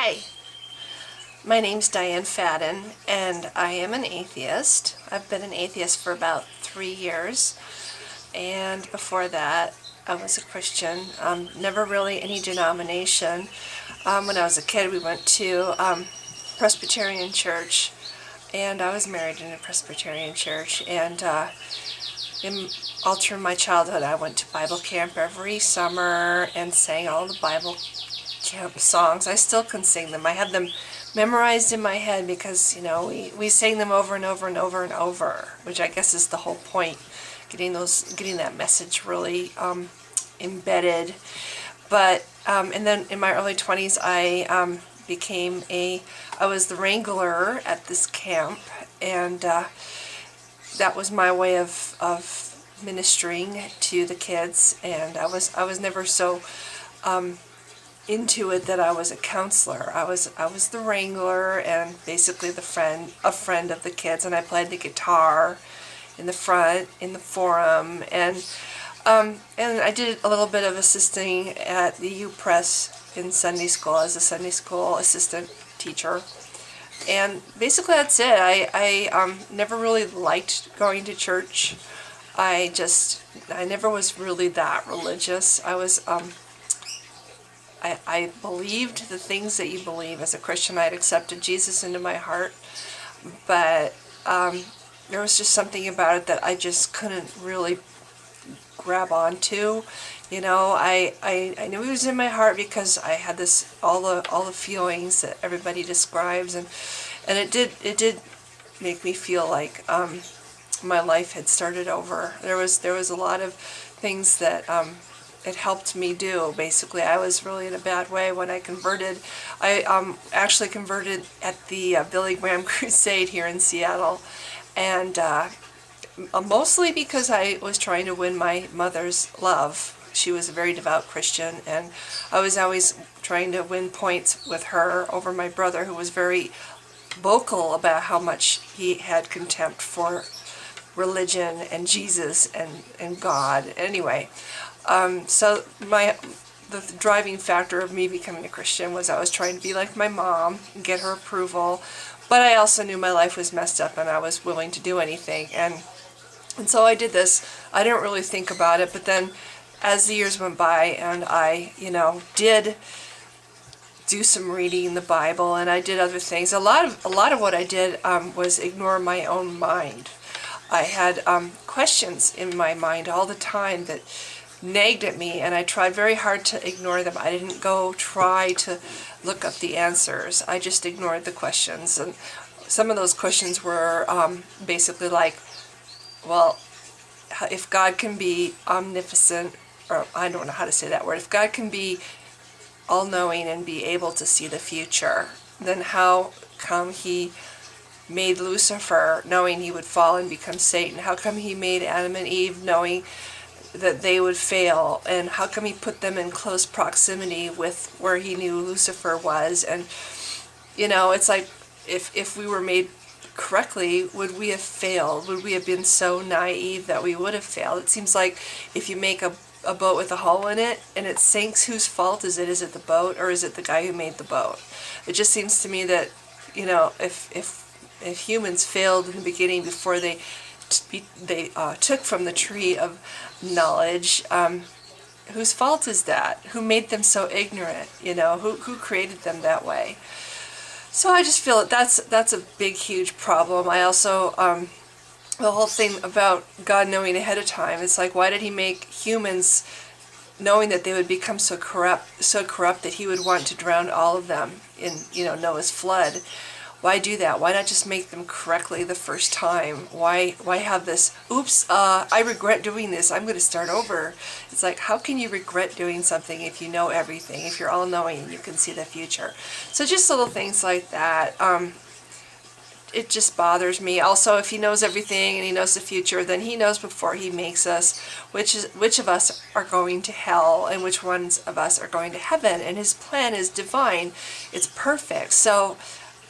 Hi, my name's Diane Fadden, and I am an atheist. I've been an atheist for about 3 years, and before that, I was a Christian. Never really any denomination. When I was a kid, we went to Presbyterian church, and I was married in a Presbyterian church, and all through my childhood, I went to Bible camp every summer and sang all the Bible camp songs. I still can sing them. I have them memorized in my head because, we sang them over and over and over and over, which I guess is the whole point, getting that message really embedded. But and then in my early 20s, I was the wrangler at this camp, and that was my way of ministering to the kids. And I was never so into it that I was a counselor. I was the wrangler and basically a friend of the kids, and I played the guitar in the front in the forum, and I did a little bit of assisting at the U Press in Sunday school as a Sunday school assistant teacher. And basically that's it. I never really liked going to church. I never was really that religious. I believed the things that you believe as a Christian. I had accepted Jesus into my heart, but there was just something about it that I just couldn't really grab onto. I knew he was in my heart because I had all the feelings that everybody describes, and it did make me feel like my life had started over. There was a lot of things that it helped me do. Basically, I was really in a bad way when I converted. I actually converted at the Billy Graham Crusade here in Seattle, and mostly because I was trying to win my mother's love. She was a very devout Christian, and I was always trying to win points with her over my brother, who was very vocal about how much he had contempt for religion and Jesus and God. Anyway, so the driving factor of me becoming a Christian was I was trying to be like my mom and get her approval, but I also knew my life was messed up and I was willing to do anything. And so I did this. I didn't really think about it, but then as the years went by and I, did do some reading in the Bible, and I did other things. A lot of what I did was ignore my own mind. I had questions in my mind all the time that nagged at me, and I tried very hard to ignore them. I didn't go try to look up the answers. I just ignored the questions, and some of those questions were basically like, well, if God can be omnipotent, or I don't know how to say that word, if God can be all-knowing and be able to see the future, then how come he made Lucifer knowing he would fall and become Satan? How come he made Adam and Eve knowing that they would fail? And how come he put them in close proximity with where he knew Lucifer was? And it's like, if we were made correctly, would we have failed? Would we have been so naive that we would have failed? It seems like if you make a boat with a hole in it and it sinks, whose fault is it? Is it the boat, or is it the guy who made the boat? It just seems to me that if humans failed in the beginning before they took from the tree of knowledge, whose fault is that? Who made them so ignorant? Who created them that way? So I just feel that that's a big, huge problem. I also the whole thing about God knowing ahead of time. It's like, why did he make humans knowing that they would become so corrupt that he would want to drown all of them in Noah's flood? Why do that? Why not just make them correctly the first time? Why have this, oops, I regret doing this, I'm going to start over? It's like, how can you regret doing something if you know everything, if you're all-knowing and you can see the future? So just little things like that. It just bothers me. Also, if he knows everything and he knows the future, then he knows before he makes us which of us are going to hell and which ones of us are going to heaven. And his plan is divine. It's perfect. So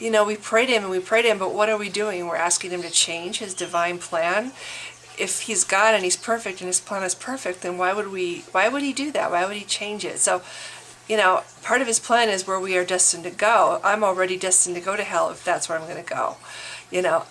we pray to him, but what are we doing? We're asking him to change his divine plan. If he's God and he's perfect and his plan is perfect, then why would he do that? Why would he change it? So part of his plan is where we are destined to go. I'm already destined to go to hell if that's where I'm going to go.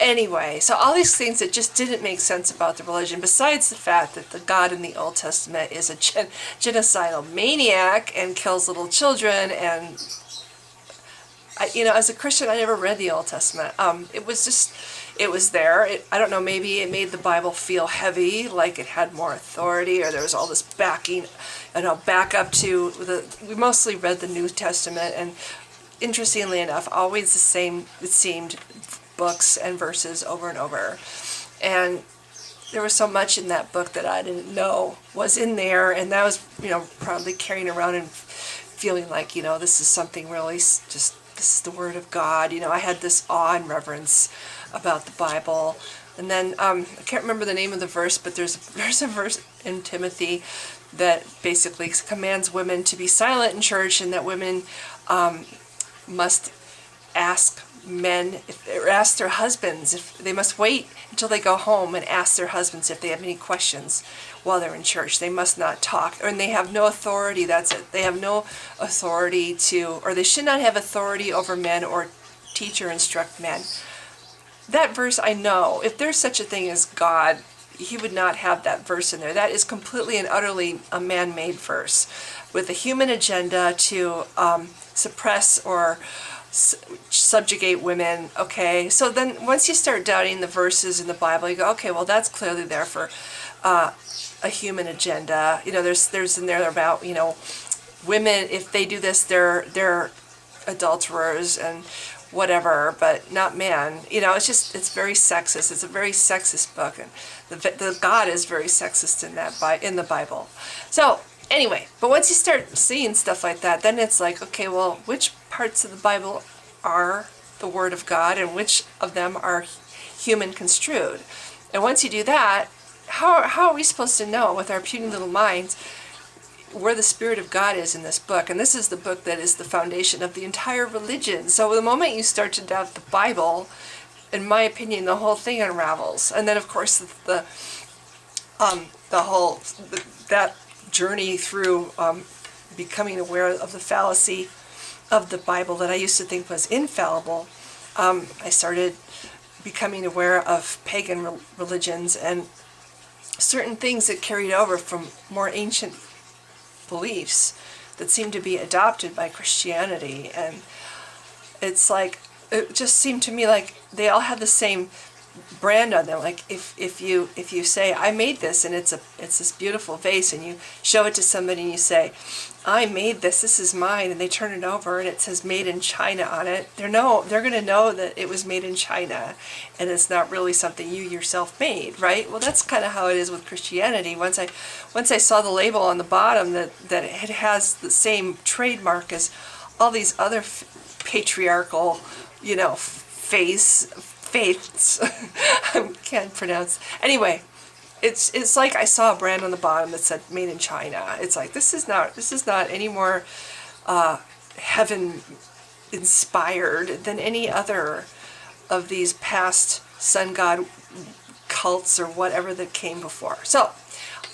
Anyway, so all these things that just didn't make sense about the religion, besides the fact that the God in the Old Testament is a genocidal maniac and kills little children. And as a Christian, I never read the Old Testament. It was there. I don't know, maybe it made the Bible feel heavy, like it had more authority, or there was all this backing, back up to we mostly read the New Testament, and interestingly enough, always the same, it seemed, books and verses over and over. And there was so much in that book that I didn't know was in there, and that was, probably carrying around and feeling like, this is something really this is the Word of God. I had this awe and reverence about the Bible. And then I can't remember the name of the verse, but there's a verse in Timothy that basically commands women to be silent in church, and that women must ask men, or ask their husbands, if they must wait until they go home and ask their husbands if they have any questions while they're in church. They must not talk, and they have no authority. That's it. They have no authority or they should not have authority over men or teach or instruct men. That verse, I know, if there's such a thing as God, he would not have that verse in there. That is completely and utterly a man-made verse with a human agenda to suppress or subjugate women. Okay, so then once you start doubting the verses in the Bible, you go, okay, well, that's clearly there for a human agenda. There's in there about, women, if they do this, they're adulterers and whatever, but not men. It's very sexist. It's a very sexist book, and the God is very sexist in the Bible. So anyway, but once you start seeing stuff like that, then it's like, okay, well, which parts of the Bible are the Word of God and which of them are human construed? And once you do that, how are we supposed to know with our puny little minds where the Spirit of God is in this book? And this is the book that is the foundation of the entire religion. So the moment you start to doubt the Bible, in my opinion, the whole thing unravels. And then, of course, that journey through becoming aware of the fallacy of the Bible that I used to think was infallible, I started becoming aware of pagan religions and certain things that carried over from more ancient beliefs that seem to be adopted by Christianity. And it's like, it just seemed to me like they all have the same brand on them. Like if you say, I made this, and it's this beautiful vase, and you show it to somebody and you say, I made this is mine, and they turn it over and it says made in China on it, they're going to know that it was made in China and it's not really something you yourself made, right? Well, that's kind of how it is with Christianity. Once I saw the label on the bottom that it has the same trademark as all these other patriarchal, faiths. I can't pronounce. Anyway, it's like I saw a brand on the bottom that said made in China. It's like, this is not any more heaven inspired than any other of these past sun god cults or whatever that came before. So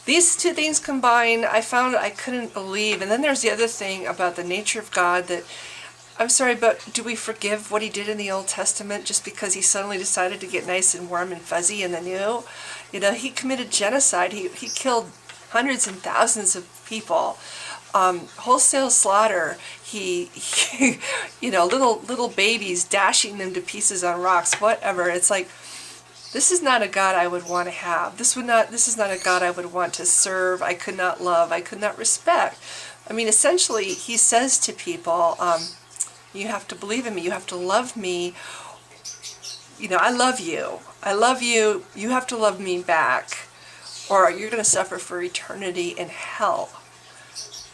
these two things combined, I found I couldn't believe. And then there's the other thing about the nature of God that, I'm sorry, but do we forgive what he did in the Old Testament just because he suddenly decided to get nice and warm and fuzzy in the New? He committed genocide. He killed hundreds and thousands of people, wholesale slaughter. He little babies, dashing them to pieces on rocks, whatever. It's like, this is not a God I would want to have. This is not a God I would want to serve. I could not love. I could not respect. I mean, essentially, he says to people, you have to believe in me. You have to love me. I love you. I love you. You have to love me back, or you're going to suffer for eternity in hell.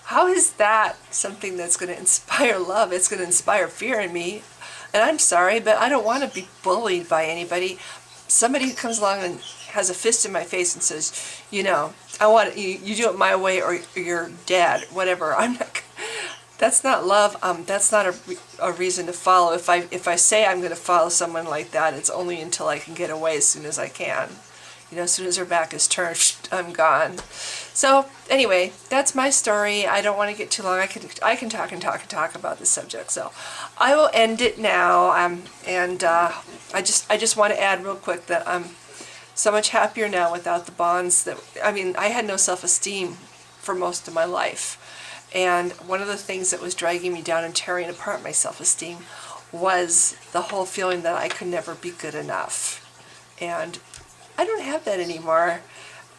How is that something that's going to inspire love? It's going to inspire fear in me. And I'm sorry, but I don't want to be bullied by anybody. Somebody who comes along and has a fist in my face and says, I want you do it my way or you're dead, whatever. That's not love. That's not a reason to follow. If I say I'm going to follow someone like that, it's only until I can get away as soon as I can. as soon as her back is turned, I'm gone. So anyway, that's my story. I don't want to get too long. I can talk and talk and talk about this subject. So I will end it now. I just want to add real quick that I'm so much happier now without the bonds that, I had no self-esteem for most of my life. And one of the things that was dragging me down and tearing apart my self-esteem was the whole feeling that I could never be good enough. And I don't have that anymore.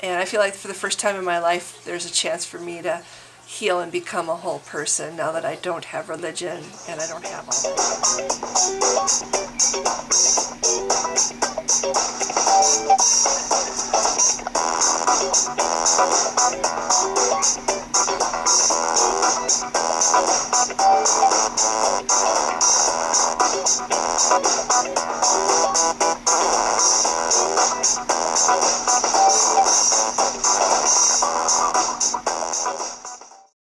And I feel like for the first time in my life, there's a chance for me to heal and become a whole person now that I don't have religion and I don't have all that.